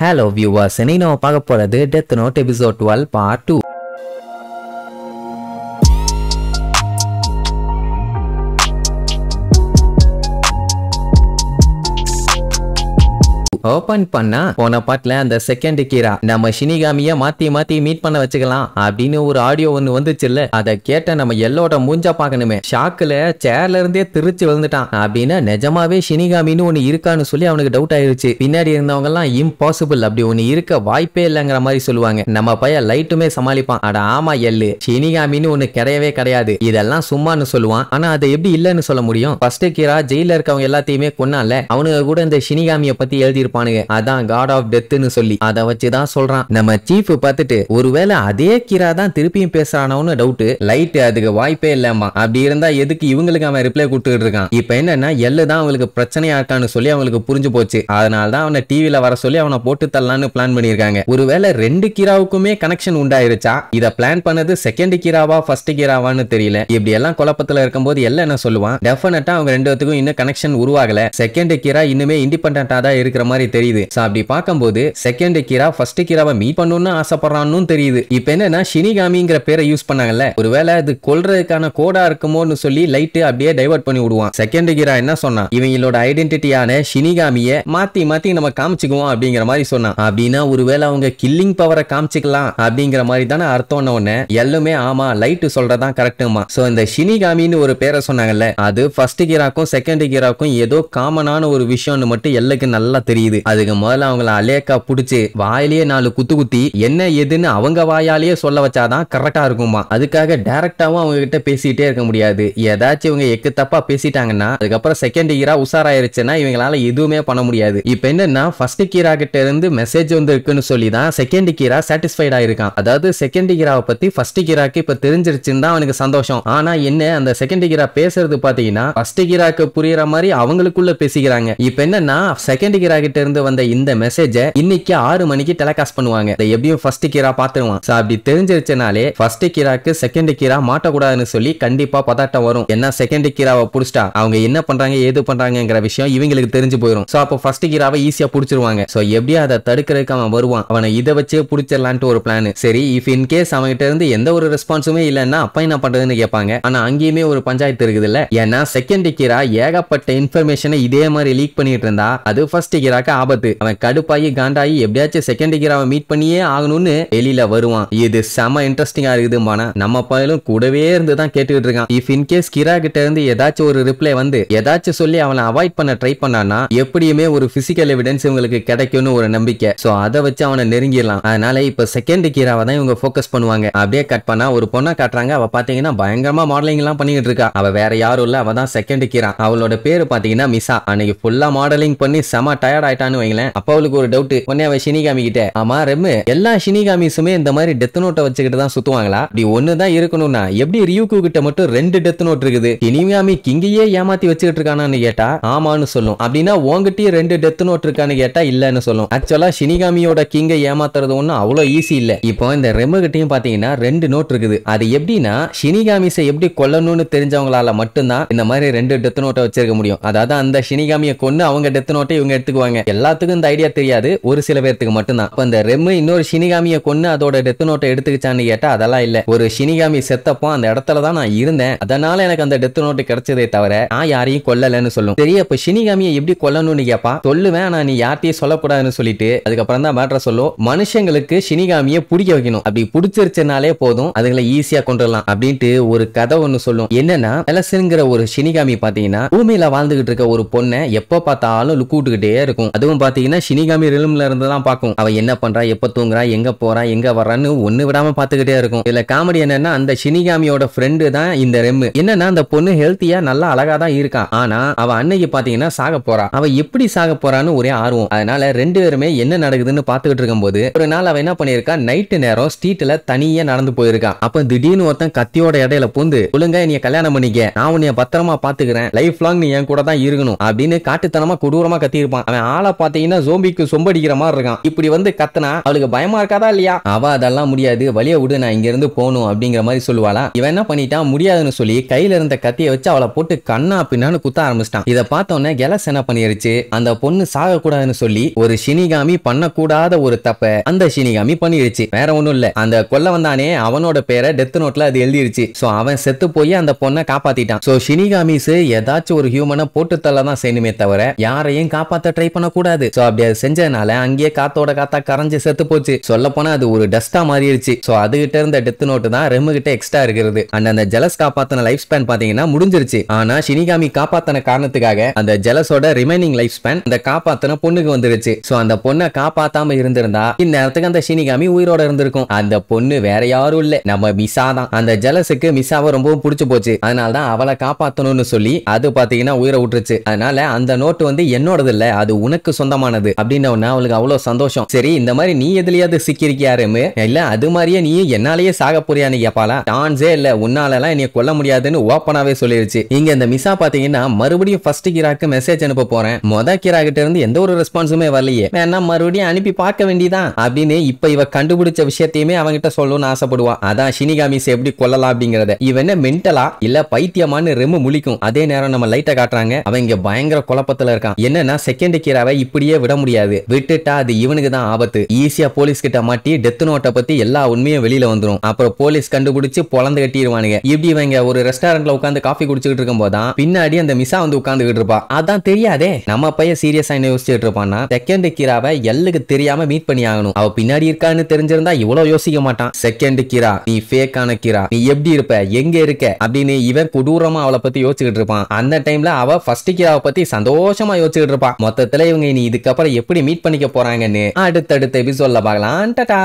Hello viewers, இன்னைக்கு நம்ம பார்க்க போறது Death Note episode 12 part 2. Open பண்ணா போன பாட்டுல அந்த செகண்ட் கீரா நம்ம ஷினிகாமிய மாத்தி மீட் பண்ண வச்சுக்கலாம் அப்படின்னு ஒரு ஆடியோ ஒன்னு வந்துச்சுல்ல. அதை கேட்ட நம்ம எல்லோட மூஞ்சா பாக்கணுமே, ஷாக்குல சேர்ல இருந்தே திருச்சி விழுந்துட்டான். அப்படின்னா நிஜமாவே ஷினிகாமின்னு ஒண்ணு இருக்கான்னு சொல்லி அவனுக்கு டவுட் ஆயிருச்சு. பின்னாடி இருந்தவங்க எல்லாம் இம்பாசிபிள், அப்படி ஒண்ணு இருக்க வாய்ப்பே இல்லைங்கிற மாதிரி சொல்லுவாங்க. நம்ம பையன் லைட்டுமே சமாளிப்பான். அட ஆமா எல்லு, ஷினிகாமின்னு ஒண்ணு கிடையவே கிடையாது, இதெல்லாம் சும்மான்னு சொல்லுவான். ஆனா அதை எப்படி இல்லன்னு சொல்ல முடியும்? ஃபர்ஸ்ட் கீரா ஜெயில இருக்கவங்க எல்லாத்தையுமே கொன்னால, அவனுக்கு கூட இந்த ஷினிகாமிய பத்தி எழுதி அதான் காட் ஆஃப் டெத்னு சொல்லி அதை வச்சுதான் சொல்றான். நம்ம சீஃப் பார்த்துட்டு ஒருவேளை அதே கீரா தான் திருப்பியும் பேசுறானோன்னு டவுட். லைட் அதுக்கு வாய்ப்பே இல்லம்மா, அப்படி இருந்தா எதுக்கு இவங்களுக்கு அவன் ரிப்ளை கொடுத்துட்டு இருக்கான்? இப்ப என்னன்னா எல்லு தான் அவங்களுக்கு பிரச்சனையா இருக்கான்னு சொல்லி அவங்களுக்கு புரிஞ்சு போச்சு. அதனாலதான் அவனை டிவில வர சொல்லி அவனை போட்டு தரலான்னு பிளான் பண்ணிருக்காங்க. ஒருவேளை ரெண்டு கீராவுக்குமே கனெக்ஷன் உண்டாயிருச்சா? இதை பிளான் பண்ணது செகண்ட் கீராவா ஃபர்ஸ்ட் கீராவான்னு தெரியல. இப்படி எல்லாம் குழப்பத்துல இருக்கும்போது எல்லாம் என்ன சொல்லுவான், டெஃபினட்டா அவங்க ரெண்டு பேத்துக்கும் இன்னும் கனெக்ஷன் உருவாகல. செகண்ட் கீரா இன்னுமே இண்டிபெண்டன்டா தான் இருக்கிற மாதிரி தெரியுது. அப்படி பார்க்கும்போது செகண்ட் கீரா ஃபர்ஸ்ட் கீராவை மீட் பண்ணணும்னு ஆசைப்படுறான்னு தெரியுது. இப்போ என்னன்னா ஷினிகாமிங்கிற பேரை யூஸ் பண்ணாங்கல்ல, ஒருவேளை அது கொல்றதுக்கான கோடா இருக்குமோன்னு சொல்லி லைட் அப்படியே டைவர்ட் பண்ணி விடுவான். செகண்ட் கீரா என்ன சொன்னா, இவங்களோட ஐடென்டிட்டியான ஷினிகாமிய மாத்தி நம்ம காமிச்சுக்குவோம் அப்படிங்கிற மாதிரி சொன்னான். அப்படின்னா ஒருவேளை அவங்க கில்லிங் பவரை காமிச்சுக்கலாம் அப்படிங்கிற மாதிரி தானே அர்த்தம். ஒண்ணு எல்லாமே ஆமா லைட் சொல்றதான் கரெக்டுமா. சோ இந்த ஷினிகாமின்னு ஒரு பேரை சொன்னாங்கல்ல, அது ஃபர்ஸ்ட் கீராக்கும் செகண்ட் கீராக்கும் ஏதோ காமனான ஒரு விஷயம்னு மட்டும் எல்லாருக்கு நல்லா தெரியுது. அதுக்கு முதல்ல அவங்கள அலேக்கா புடிச்சு வாயிலேயே 4 குத்தி என்ன ஏதுன்னு அவங்க வாயாலேயே சொல்ல வச்சாதான் கரெக்டா இருக்குமா. அதுக்காக டைரக்டாவும் அவங்க கிட்ட பேசிட்டே இருக்க முடியாது. ஏதாச்சும் இவங்க எக்கு தப்பா பேசிட்டாங்கன்னா அதுக்கப்புறம் செகண்ட் கீரா உசாராயிருச்சுன்னா இவங்களால எதுவுமே பண்ண முடியாது. இப்ப என்னன்னா ஃபர்ஸ்ட் கீரா கிட்ட இருந்து மெசேஜ் வந்து இருக்குன்னு சொல்லிதான் செகண்ட் கீரா சாட்டிஸ்ஃபைட் ஆயிருக்கான். அதாவது செகண்ட் கீராவை பத்தி ஃபர்ஸ்ட் கீராக்கு இப்ப தெரிஞ்சிருச்சுன்னு தான் அவனுக்கு சந்தோஷம். ஆனா என்ன, அந்த செகண்ட் கீரா பேசுறது பாத்தீங்கன்னா ஃபர்ஸ்ட் கீராக்கு புரியுற மாதிரி அவங்களுக்குள்ள பேசிக்கிறாங்க. இப்ப என்னன்னா செகண்ட் கீரா கிட்ட இருந்து வந்த இந்த மெசேஜ இன்னைக்கு 6 மணிக்கு டெலிகாஸ்ட் பண்ணுவாங்க. எப்படியும் ஃபர்ஸ்ட் கீரா பாத்துருவான். அப்படி தெரிஞ்சிருச்சனாலே ஃபர்ஸ்ட் கீராக்கு செகண்ட் கீரா மாட்டக்கூடாதுன்னு சொல்லி கண்டிப்பா பதாட்டம் வரும். ஏன்னா செகண்ட் கீராவை புடிச்சிட்டா அவங்க என்ன பண்றாங்க ஏது பண்றாங்கிற விஷயம் இவங்களுக்கு தெரிஞ்சு போயிடும். சோ அப்போ ஃபர்ஸ்ட் கீராவை ஈஸியா புடிச்சிருவாங்க. சோ எப்படியும் அதை தடுக்கிறதுக்கு அவன் வருவான். அவனை இதை வச்சே புடிச்சிடலான்ட்டு ஒரு பிளான். சரி, இஃப் இன் கேஸ் அவன்கிட்ட இருந்து எந்த ஒரு ரெஸ்பான்ஸுமே இல்லைன்னா அப்ப என்ன பண்றதுன்னு கேட்பாங்க. ஆனா அங்கேயுமே ஒரு பஞ்சாயத்து இருக்குது இல்ல. ஏன்னா செகண்ட் கீரா ஏகப்பட்ட இன்ஃபர்மேஷனை இதே மாதிரி லீக் பண்ணிட்டு இருந்தா அது ஃபர்ஸ்ட் கீராக்கு ஆபத்து. அவன் கடுப்பாயி காண்டாயி எப்படியாச்சும் செகண்ட் கீராவை மீட் பண்ணியே ஆகணும்னு வெளியில வருவான். இது செம இன்ட்ரெஸ்டிங்கா இருக்குதுமான. நம்ம பையலும் கூடவே இருந்து தான் கேட்டுக்கிட்டு இருக்கான். இஃப் இன் கேஸ் கீரா கிட்ட இருந்து ஏதாச்சும் ஒரு ரிப்ளை வந்து ஏதாச்சும் சொல்லி அவனை அவாய்ட் பண்ண ட்ரை பண்ணானா எப்படியுமே ஒரு பிசிக்கல் எவிடன்ஸ் இவங்களுக்கு கிடைக்கும்னு ஒரு நம்பிக்கை. சோ அதை வச்சு அவனை நெருங்கிடலாம். அதனால இப்ப செகண்ட் கீராவை தான் இவங்க ஃபோக்கஸ் பண்ணுவாங்க. அப்படியே கட் பண்ணா ஒரு பொண்ணை காட்டுறாங்க. அவ பாத்தீங்கன்னா பயங்கரமா மாடலிங் எல்லாம் பண்ணிட்டு இருக்கா. அவ வேற யாரும் இல்ல, அவ தான் செகண்ட் கீரா. அவளோட பேரு பாத்தீங்கன்னா மிசா. அன்னைக்கு ஃபுல்லா மாடலிங் பண்ணி செம டயர்ட் ஆயிட்டான்னு வைங்களேன். அப்ப அவளுக்கு ஒரு டவுட். உடனே அவ ஷினிகாமி கிட்ட, ஆமா ரெம்மு, எல்லா ஷினிகாமிஸுமே இந்த மாதிரி டெத் நோட்டை வச்சுக்கிட்டு தான் சுத்துவாங்களா? அப்படி ஒண்ணுதான் இருக்கணும்னா எப்படி ரியூக்கு கிட்ட மட்டும் 2 டெத் நோட் இருக்குது? ஷினிகாமி கிங்கையே ஏமாத்தி வச்சுக்கிட்டு இருக்கானான்னு கேட்டா ஆமான்னு சொல்லும். அப்படின்னா உங்ககிட்டயும் 2 டெத் நோட் இருக்கான்னு கேட்டா இல்லன்னு சொல்லும். ஆக்சுவலா ஷினிகாமியோட கிங்கை ஏமாத்துறது ஒன்னும் அவ்வளவு ஈஸி இல்ல. இப்போ இந்த ரெம்மு கிட்டையும் பாத்தீங்கன்னா 2 நோட் இருக்குது. அது எப்படின்னா ஷினிகாமிஸை எப்படி கொல்லணும்னு தெரிஞ்சவங்களால மட்டும்தான் இந்த மாதிரி 2 டெத் நோட்டை வச்சிருக்க முடியும். அதாவது அந்த ஷினிகாமியை கொண்டு அவங்க டெத் நோட்டை இவங்க எடுத்துக்குவாங்க. எல்லாத்துக்கும் இந்த ஐடியா தெரியாது, ஒரு சில பேருக்கு மட்டும்தான். அப்ப அந்த ரெம்மு இன்னொரு ஷினிகாமியை கொண்டு அதோட டெத் நோட்டை எடுத்துக்கிச்சான்னு கேட்டா அதெல்லாம் இல்ல. ஒரு ஷினிகாமி செத்தப்போ அந்த இடத்துல தான் நான் இருந்தேன், அதனால எனக்கு அந்த டெத் நோட்டு கிடைச்சதே தவிர நான் யாரையும் கொல்லலன்னு சொல்லும். சரி, அப்ப ஷினிகாமியை எப்படி கொல்லணும்னு கேப்பா. சொல்லுவேன், நான் நீ யார்ட்டையும் சொல்லக்கூடாதுன்னு சொல்லிட்டு அதுக்கப்புறம் தான் மேட்டரை சொல்லும். மனுஷங்களுக்கு ஷினிகாமியை பிடிக்க வைக்கணும். அப்படி பிடிச்சிருச்சுனாலே போதும், அதுங்களை ஈஸியா கொண்டுடலாம் அப்படின்ட்டு ஒரு கதை ஒண்ணு சொல்லும். என்னன்னா எலசன்ங்கிற ஒரு ஷினிகாமி பாத்தீங்கன்னா பூமியில வாழ்ந்துகிட்டு இருக்க ஒரு பொண்ணை எப்ப பார்த்தாலும் லுக் விட்டுக்கிட்டே இருக்கும். அதுவும் பாத்தீங்கன்னா ஷினிகாமி ரிலம்ல இருந்து தான் பாக்கும். அவ என்ன பண்றா, எப்ப தூங்குறா, எங்க போறா, எங்க வர்றான்னு ஒண்ணு விடாம பாத்துக்கிட்டே இருக்கும். இதுல காமெடி என்னன்னா அந்த ஷினிகாமியோட ஃப்ரெண்டு தான் இந்த ரெம்மு. என்னன்னா அந்த பொண்ணு ஹெல்த்தியா நல்லா அழகா தான் இருக்கா. ஆனா அவ அன்னைக்கு பாத்தீங்கன்னா சாக போறா. அவ எப்படி சாக போறான்னு ஒரே ஆர்வம். அதனால 2 பேருமே என்ன நடக்குதுன்னு பாத்துக்கிட்டு இருக்கும்போது ஒரு நாள் அவ என்ன பண்ணிருக்கா, நைட்டு நேரம் ஸ்ட்ரீட்ல தனியா நடந்து போயிருக்கா. அப்ப திடீர்னு ஒருத்தன் கத்தியோட இடையில பூந்து, ஒழுங்கா நீ கல்யாணம் பண்ணிக்க, நான் உன்னைய பத்திரமா பாத்துக்கிறேன், லைஃப் லாங் நீ என் கூட தான் இருக்கணும் அப்படின்னு காட்டுத்தனமா கொடூரமா கத்தி இருப்பான். அவன் ஆளை பாத்தீங்கன்னா ஜோம்பிக்கு சொம்படிக்கிற மாதிரி இருக்கான். இப்படி வந்து கத்தனா அவளுக்கு பயமா இருக்காதா இல்லையா? அவ அதெல்லாம் முடியாது, வழிய விடு, நான் இங்க இருந்து போகணும் அப்படிங்கிற மாதிரி சொல்லுவாளா. இவன் என்ன பண்ணிட்டான், முடியாதுன்னு சொல்லி கையில இருந்த கத்தியை வச்சு அவளை போட்டு கண்ணா பின்னான்னு குத்த ஆரம்பிச்சிட்டான். இதை பார்த்தோன்னே கெலஸ் என்ன பண்ணிருச்சு, அந்த பொண்ணு சாக கூடாதுன்னு சொல்லி ஒரு ஷினிகாமி பண்ணக்கூடாத ஒரு தப்ப அந்த ஷினிகாமி பண்ணிருச்சு. வேற ஒண்ணும் இல்ல, அந்த கொல்ல வந்தானே அவனோட பேரை டெத் நோட்ல அது எழுதிருச்சு. சோ அவன் செத்து போய் அந்த பொண்ணை காப்பாத்திட்டான். சோ ஷினிகாமிஸ் ஏதாச்சும் ஒரு ஹியூமனை போட்டு தள்ளதான் செய்யணுமே தவிர யாரையும் காப்பாத்த ட்ரை பண்ண கூடாது. சோ அப்படி அது செஞ்சதுனால அங்கேயே காத்தோட காத்தா கரைஞ்சு செத்து போச்சு. சொல்ல போனா அது ஒரு டஸ்டா மாறிடுச்சு. சோ அதுகிட்ட இருந்த டெத் நோட்டு தான் ரெம்மு கிட்ட எக்ஸ்ட்ரா இருக்கிறது. அண்ட் அந்த ஜெலஸ் காப்பாத்தின லைஃப் ஸ்பேன் பாத்தீங்கன்னா முடிஞ்சிருச்சு. ஆனா ஷினிகாமி காப்பாத்தின காரணத்துக்காக அந்த ஜெலஸோட ரிமைனிங் லைஃப் ஸ்பேன் அந்த காப்பாத்தின பொண்ணுக்கு வந்துருச்சு. சோ அந்த பொண்ணை காப்பாத்தாம இருந்திருந்தா இந்த நேரத்துக்கு அந்த ஷினிகாமி உயிரோட இருந்திருக்கும். அந்த பொண்ணு வேற யாரும் இல்ல, நம்ம மிசா தான். அந்த ஜெலஸுக்கு மிசாவை ரொம்பவும் பிடிச்சு போச்சு. அதனாலதான் அவளை காப்பாத்தணும்னு சொல்லி அது பாத்தீங்கன்னா உயிரை விட்டுருச்சு. அதனால அந்த நோட்டு வந்து என்னோடது இல்ல, அது உனக்கு சொந்தமானது அப்படின்னு அவளுக்கு அவ்வளவு சந்தோஷம். சரி, இந்த மாதிரி நீ எதுலயாவது சிக்கிருக்கியாருமே, இல்ல அது மாதிரியே நீ என்னாலேயே சாக போறியான்னு கேப்பாளா. டான்ஸே இல்ல, உன்னாலலாம் என்னைய கொல்ல முடியாதுன்னு ஓப்பனாவே சொல்லிருச்சு. இங்க இந்த மிசா பாத்தீங்கன்னா மறுபடியும் ஃபர்ஸ்ட் கிராக்கு மெசேஜ் அனுப்ப போறேன், மொத கிரா கிட்ட இருந்து எந்த ஒரு ரெஸ்பான்ஸுமே வரலையே, வேணா மறுபடியும் அனுப்பி பார்க்க வேண்டியதான் அப்படின்னு இப்ப இவ கண்டுபிடிச்ச விஷயத்தையுமே அவங்கிட்ட சொல்லணும்னு ஆசைப்படுவா. அதான் ஷினிகாமிஸ் எப்படி கொல்லலாம் அப்படிங்கறத. இவன் என்ன மென்டலா இல்ல பைத்தியமான்னு ரெம்மு முழிக்கும். அதே நேரம் நம்ம லைட்டா காட்டுறாங்க, அவன் இங்க பயங்கர குழப்பத்துல இருக்கான். என்னன்னா செகண்ட் கிராவை இப்படியே விட முடியாது, விட்டுட்டா அது இவனுக்கு தான் ஆபத்து. ஈஸியா போலீஸ் கிட்ட மாட்டி டெத் நோட்டை பத்தி எல்லா உண்மையும் வெளியில வந்துரும். அப்புறம் போலீஸ் கண்டுபிடிச்சு பொழந்து கட்டிடுவானுங்க. இப்படி இவங்க ஒரு ரெஸ்டாரண்ட்ல உட்காந்து காஃபி குடிச்சுட்டு இருக்கும் போதான் பின்னாடி அந்த மிசா வந்து உட்காந்துக்கிட்டு இருப்பா. அதான் தெரியாதே, நம்ம பையன் சீரியஸா என்ன யோசிச்சுட்டு இருப்பான்னா செகண்ட் கிராவை எல்லுக்கு தெரியாம மீட் பண்ணி ஆகணும். அவ பின்னாடி இருக்கான்னு தெரிஞ்சிருந்தா இவ்வளவு யோசிக்க மாட்டான். செகண்ட் கிரா, நீ ஃபேக்கான கிரா, நீ எப்படி இருப்ப, எங்க இருக்க அப்படின்னு இவன் கொடூரமா அவளை பத்தி யோசிச்சுட்டு இருப்பான். அந்த டைம்ல அவ ஃபர்ஸ்ட் கிராவை பத்தி சந்தோஷமா யோசிச்சுட்டு இருப்பான். மொத்தத்துல இவங்க இனி இதுக்கப்புறம் எப்படி மீட் பண்ணிக்க போறாங்கன்னு அடுத்தடுத்த எபிசோட்ல பார்க்கலாம். டாடா.